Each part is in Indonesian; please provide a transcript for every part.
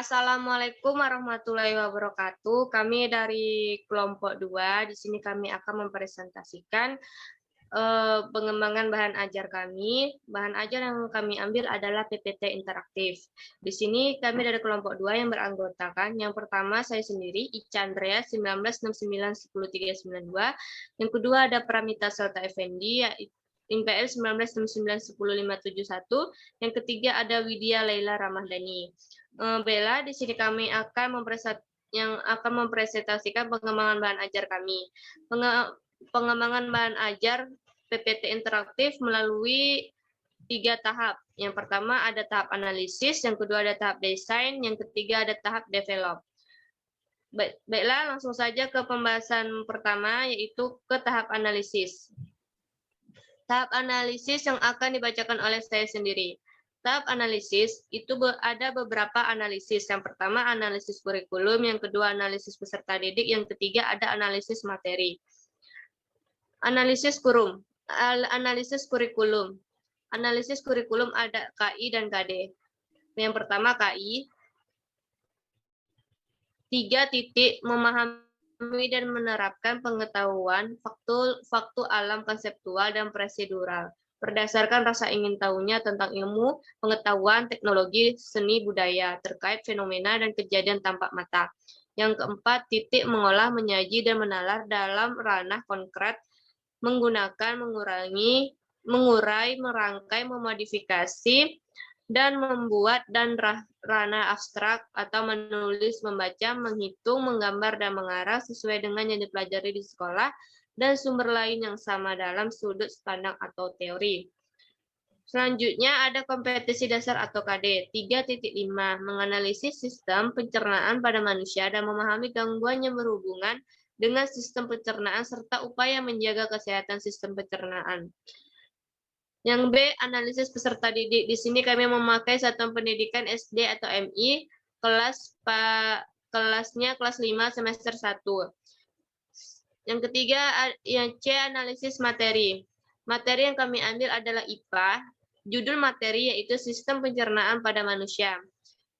Assalamualaikum warahmatullahi wabarakatuh. Kami dari kelompok 2. Di sini kami akan mempresentasikan pengembangan bahan ajar kami. Bahan ajar yang kami ambil adalah PPT interaktif. Di sini kami dari kelompok 2 yang beranggotakan. Yang pertama saya sendiri, Ica Andrea 19691032. Yang kedua ada Pramita Selta Effendi, IMPL 19691051. Yang ketiga ada Widya Laila Ramadhani. Bella, di sini kami akan mempresentasikan pengembangan bahan ajar kami. Pengembangan bahan ajar PPT interaktif melalui 3 tahap. Yang pertama ada tahap analisis, yang kedua ada tahap desain, yang ketiga ada tahap develop. Baiklah, langsung saja ke pembahasan pertama, yaitu ke tahap analisis. Tahap analisis yang akan dibacakan oleh saya sendiri. Tahap analisis itu ada beberapa analisis. Yang pertama analisis kurikulum, yang kedua analisis peserta didik, yang ketiga ada analisis materi. Analisis kurikulum. Analisis kurikulum ada KI dan KD. Yang pertama KI, 3 titik memahami dan menerapkan pengetahuan faktu alam konseptual dan prosedural berdasarkan rasa ingin tahunya tentang ilmu, pengetahuan, teknologi, seni, budaya, terkait fenomena dan kejadian tampak mata. Yang keempat, titik mengolah, menyaji, dan menalar dalam ranah konkret, menggunakan, mengurai, merangkai, memodifikasi, dan membuat dan ranah abstrak atau menulis, membaca, menghitung, menggambar, dan mengarang sesuai dengan yang dipelajari di sekolah, dan sumber lain yang sama dalam sudut pandang atau teori. Selanjutnya ada kompetensi dasar atau KD 3.5, menganalisis sistem pencernaan pada manusia dan memahami gangguan yang berhubungan dengan sistem pencernaan serta upaya menjaga kesehatan sistem pencernaan. Yang B, analisis peserta didik. Di sini kami memakai satuan pendidikan SD atau MI, kelasnya kelas 5 semester 1. Yang ketiga, yang C, analisis materi. Materi yang kami ambil adalah IPA. Judul materi yaitu sistem pencernaan pada manusia.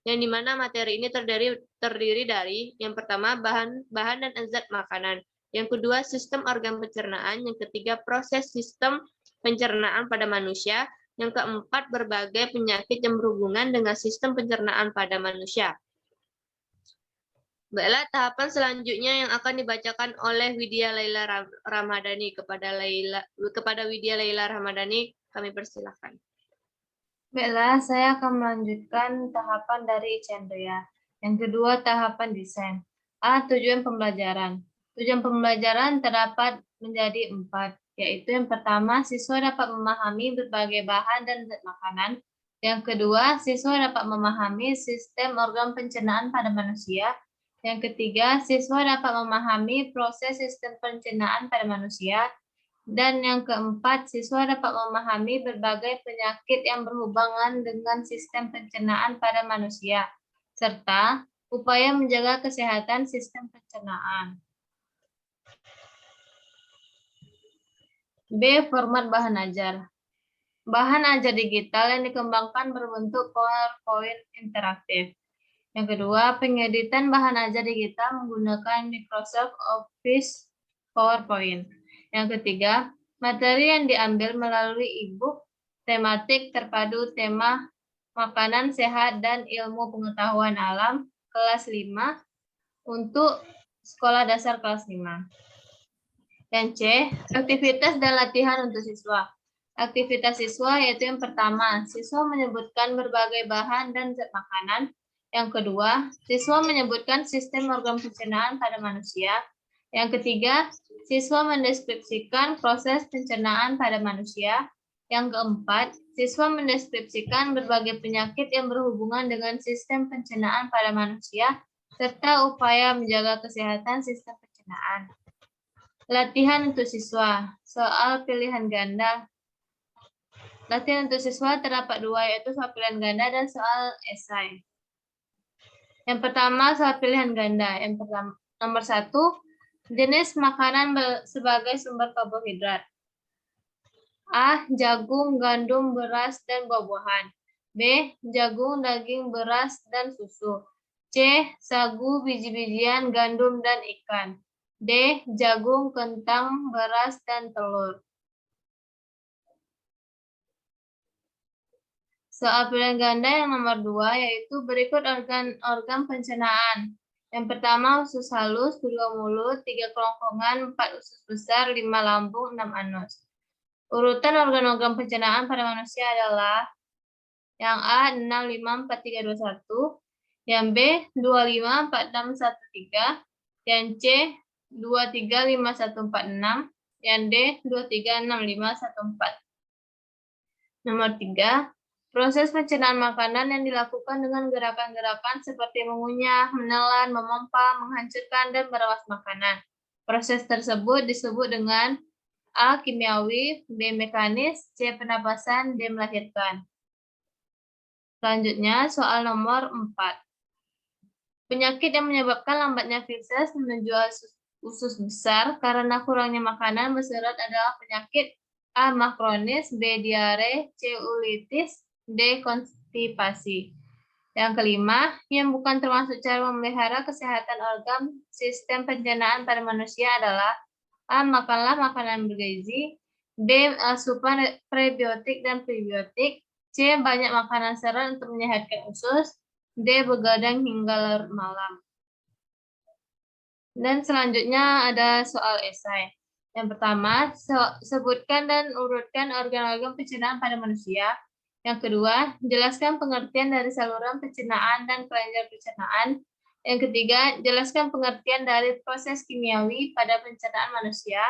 Yang dimana materi ini terdiri dari, yang pertama, bahan dan zat makanan. Yang kedua, sistem organ pencernaan. Yang ketiga, proses sistem pencernaan pada manusia. Yang keempat, berbagai penyakit yang berhubungan dengan sistem pencernaan pada manusia. Baiklah, tahapan selanjutnya yang akan dibacakan oleh Widya Laila Ramadhani. Kepada Widya Laila Ramadhani, kami persilahkan. Baiklah, saya akan melanjutkan tahapan dari Chandria. Yang kedua, tahapan desain. A. Tujuan pembelajaran. Tujuan pembelajaran terdapat menjadi 4, yaitu yang pertama, siswa dapat memahami berbagai bahan dan zat makanan. Yang kedua, siswa dapat memahami sistem organ pencernaan pada manusia. Yang ketiga, siswa dapat memahami proses sistem pencernaan pada manusia. Dan yang keempat, siswa dapat memahami berbagai penyakit yang berhubungan dengan sistem pencernaan pada manusia, serta upaya menjaga kesehatan sistem pencernaan. B. Format bahan ajar. Bahan ajar digital yang dikembangkan berbentuk PowerPoint interaktif. Yang kedua, pengeditan bahan ajar digital menggunakan Microsoft Office PowerPoint. Yang ketiga, materi yang diambil melalui e-book tematik terpadu tema makanan sehat dan ilmu pengetahuan alam kelas 5 untuk sekolah dasar kelas 5. Yang C, aktivitas dan latihan untuk siswa. Aktivitas siswa yaitu yang pertama, siswa menyebutkan berbagai bahan dan zat makanan. Yang kedua, siswa menyebutkan sistem organ pencernaan pada manusia. Yang ketiga, siswa mendeskripsikan proses pencernaan pada manusia. Yang keempat, siswa mendeskripsikan berbagai penyakit yang berhubungan dengan sistem pencernaan pada manusia, serta upaya menjaga kesehatan sistem pencernaan. Latihan untuk siswa, soal pilihan ganda. Latihan untuk siswa terdapat 2, yaitu soal pilihan ganda dan soal esai. Yang pertama, soal pilihan ganda. Yang pertama, nomor 1, jenis makanan sebagai sumber karbohidrat. A. Jagung, gandum, beras, dan buah-buahan. B. Jagung, daging, beras, dan susu. C. Sagu, biji-bijian, gandum, dan ikan. D. Jagung, kentang, beras, dan telur. Soal pilihan ganda yang nomor 2 yaitu berikut organ pencernaan. Yang pertama usus halus, kedua mulut, 3 kerongkongan, 4 usus besar, 5 lambung, 6 anus. Urutan organ-organ pencernaan pada manusia adalah yang A 6, 5, 4, 3, 2, 1, yang B 2, 5, 4, 6, 1, 3, yang C 2, 3, 5, 1, 4, 6, yang D 2, 3, 6, 5, 1, 4. Nomor 3, proses pencernaan makanan yang dilakukan dengan gerakan-gerakan seperti mengunyah, menelan, memompa, menghancurkan, dan merawas makanan. Proses tersebut disebut dengan A. Kimiawi, B. Mekanis, C. Pernapasan, D. Melahirkan. Selanjutnya, soal nomor 4. Penyakit yang menyebabkan lambatnya feses menuju usus besar karena kurangnya makanan berserat adalah penyakit A. Makronis, B. Diare, C. Ulitis, D. Konstipasi. Yang kelima, yang bukan termasuk cara memelihara kesehatan organ sistem pencernaan pada manusia adalah A. Makanlah makanan bergizi, B. Asupan prebiotik dan prebiotik, C. Banyak makanan serat untuk menyehatkan usus, D. Begadang hingga larut malam. Dan selanjutnya ada soal esai. Yang pertama, sebutkan dan urutkan organ-organ pencernaan pada manusia. Yang kedua, jelaskan pengertian dari saluran pencernaan dan kelenjar pencernaan. Yang ketiga, jelaskan pengertian dari proses kimiawi pada pencernaan manusia.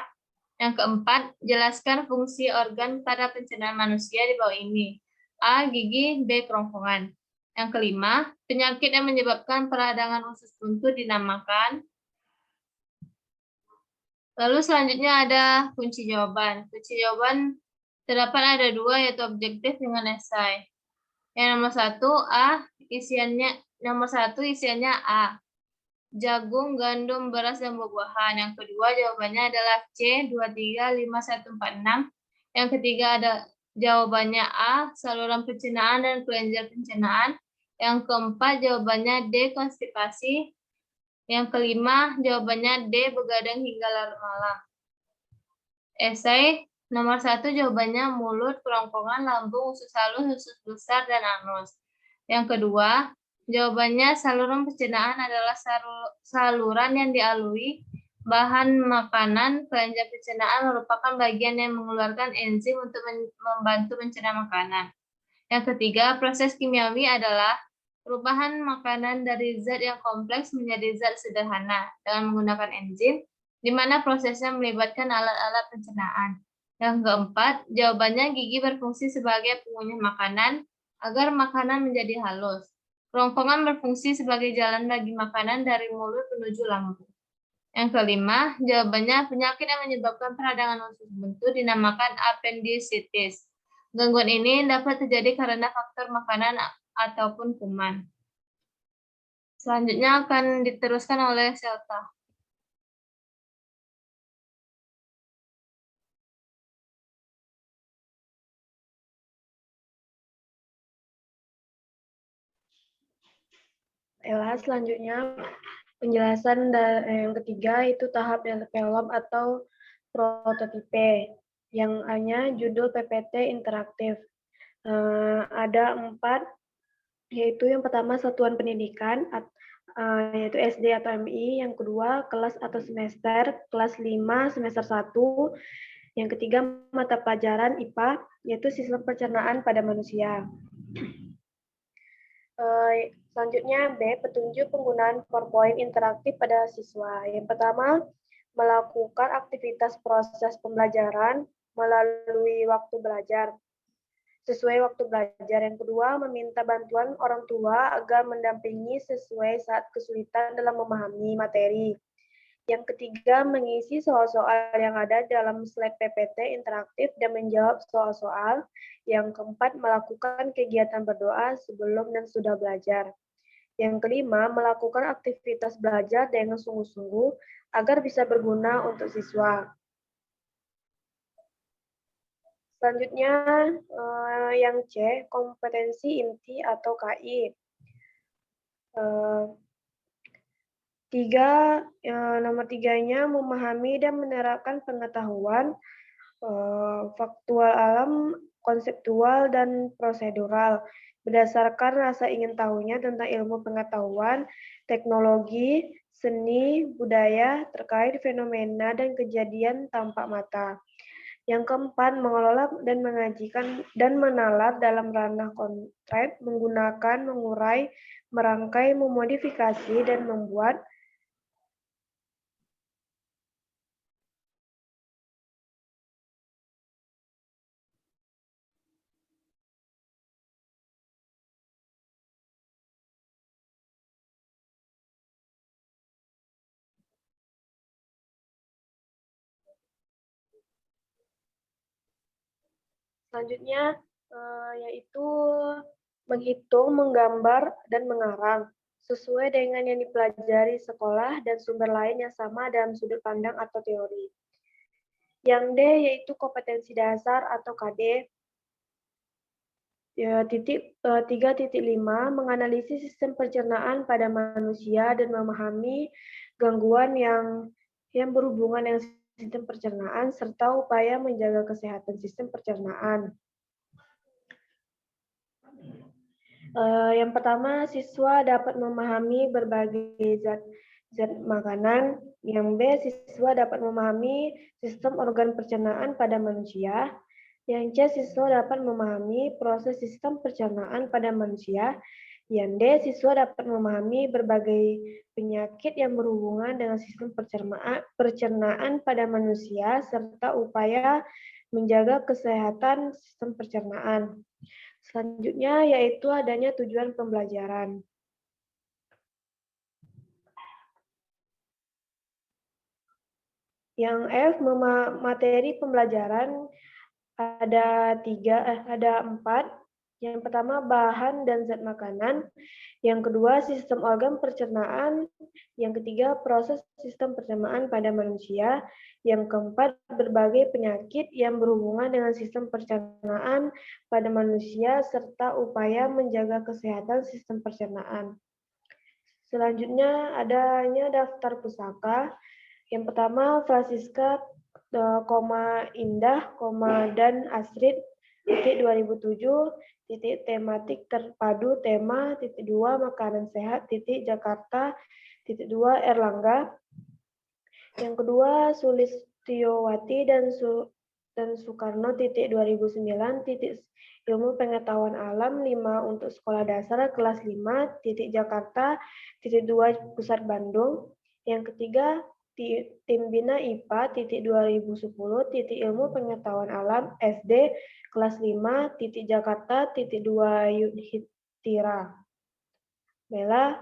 Yang keempat, jelaskan fungsi organ pada pencernaan manusia di bawah ini. A. Gigi, B. Kerongkongan. Yang kelima, penyakit yang menyebabkan peradangan usus buntu dinamakan. Lalu selanjutnya ada kunci jawaban. Kunci jawaban terdapat ada 2 yaitu objektif dengan esai. Yang nomor 1 A, nomor 1 isiannya A. Jagung, gandum, beras, dan buah-buahan. Yang kedua jawabannya adalah C, 2, 3, 5, 1, 4, 6. Yang ketiga ada jawabannya A, saluran pencernaan dan kelenjar pencernaan. Yang keempat jawabannya D, konstipasi. Yang kelima jawabannya D, begadang hingga larut malam. Esai nomor 1 jawabannya mulut, kerongkongan, lambung, usus halus, usus besar, dan anus. Yang kedua jawabannya saluran pencernaan adalah saluran yang dilalui bahan makanan. Kelenjar pencernaan merupakan bagian yang mengeluarkan enzim untuk membantu mencerna makanan. Yang ketiga, proses kimiawi adalah perubahan makanan dari zat yang kompleks menjadi zat sederhana dengan menggunakan enzim, di mana prosesnya melibatkan alat-alat pencernaan. Yang keempat, jawabannya gigi berfungsi sebagai pengunyah makanan agar makanan menjadi halus. Kerongkongan berfungsi sebagai jalan bagi makanan dari mulut menuju lambung. Yang kelima, jawabannya penyakit yang menyebabkan peradangan usus buntu dinamakan appendicitis. Gangguan ini dapat terjadi karena faktor makanan ataupun kuman. Selanjutnya akan diteruskan oleh Selta. Selanjutnya penjelasan yang ketiga itu tahap develop atau prototipe. Yang A-nya judul PPT interaktif. Ada 4, yaitu yang pertama satuan pendidikan, yaitu SD atau MI. Yang kedua kelas atau semester, kelas 5 semester 1. Yang ketiga mata pelajaran IPA, yaitu sistem pencernaan pada manusia. Selanjutnya B, petunjuk penggunaan PowerPoint interaktif pada siswa. Yang pertama, melakukan aktivitas proses pembelajaran melalui waktu belajar sesuai waktu belajar. Yang kedua, meminta bantuan orang tua agar mendampingi sesuai saat kesulitan dalam memahami materi. Yang ketiga, mengisi soal-soal yang ada dalam slide PPT interaktif dan menjawab soal-soal. Yang keempat, melakukan kegiatan berdoa sebelum dan sudah belajar. Yang kelima, melakukan aktivitas belajar dengan sungguh-sungguh agar bisa berguna untuk siswa. Selanjutnya, yang C, kompetensi inti atau KI. Nomor tiganya memahami dan menerapkan pengetahuan faktual alam, konseptual, dan prosedural berdasarkan rasa ingin tahunya tentang ilmu pengetahuan, teknologi, seni, budaya terkait fenomena dan kejadian tampak mata. Yang keempat, mengelola dan mengajikan dan menalar dalam ranah konkret menggunakan, mengurai, merangkai, memodifikasi, dan membuat selanjutnya yaitu menghitung, menggambar, dan mengarang sesuai dengan yang dipelajari sekolah dan sumber lain yang sama dalam sudut pandang atau teori. Yang D yaitu kompetensi dasar atau KD. 3.5 menganalisis sistem pencernaan pada manusia dan memahami gangguan yang berhubungan dengan sistem pencernaan serta upaya menjaga kesehatan sistem pencernaan. Yang pertama, siswa dapat memahami berbagai zat makanan. Yang B, siswa dapat memahami sistem organ pencernaan pada manusia. Yang C, siswa dapat memahami proses sistem pencernaan pada manusia. Yang D, siswa dapat memahami berbagai penyakit yang berhubungan dengan sistem pencernaan pada manusia serta upaya menjaga kesehatan sistem pencernaan. Selanjutnya yaitu adanya tujuan pembelajaran. Yang F, materi pembelajaran ada 4. Yang pertama, bahan dan zat makanan. Yang kedua, sistem organ pencernaan. Yang ketiga, proses sistem pencernaan pada manusia. Yang keempat, berbagai penyakit yang berhubungan dengan sistem pencernaan pada manusia serta upaya menjaga kesehatan sistem pencernaan. Selanjutnya adanya daftar pusaka. Yang pertama, Francisca, Indah, dan Astrid, 2007, tematik terpadu tema, 2 makanan sehat, Jakarta, 2 Erlangga. Yang kedua, Sulistiowati dan Soekarno, 2009, ilmu pengetahuan alam 5 untuk sekolah dasar kelas 5, Jakarta, 2 Pusat Bandung. Yang ketiga, Tim Bina IPA, 2010, ilmu pengetahuan alam SD kelas 5, Jakarta, 2 Yudhistira. Bella,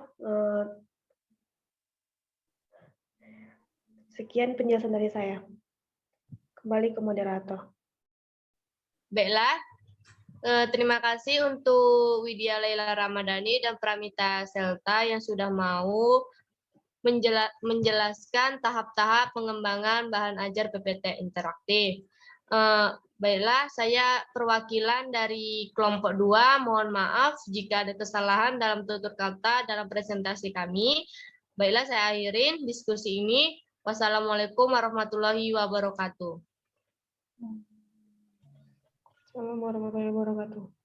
sekian penjelasan dari saya. Kembali ke moderator. Baiklah, terima kasih untuk Widya Laila Ramadhani dan Pramita Selta yang sudah mau menjelaskan tahap-tahap pengembangan bahan ajar PPT interaktif. Baiklah, saya perwakilan dari kelompok 2, mohon maaf jika ada kesalahan dalam tutur kata dalam presentasi kami. Baiklah, saya akhirin diskusi ini. Wassalamualaikum warahmatullahi wabarakatuh. Assalamualaikum warahmatullahi wabarakatuh.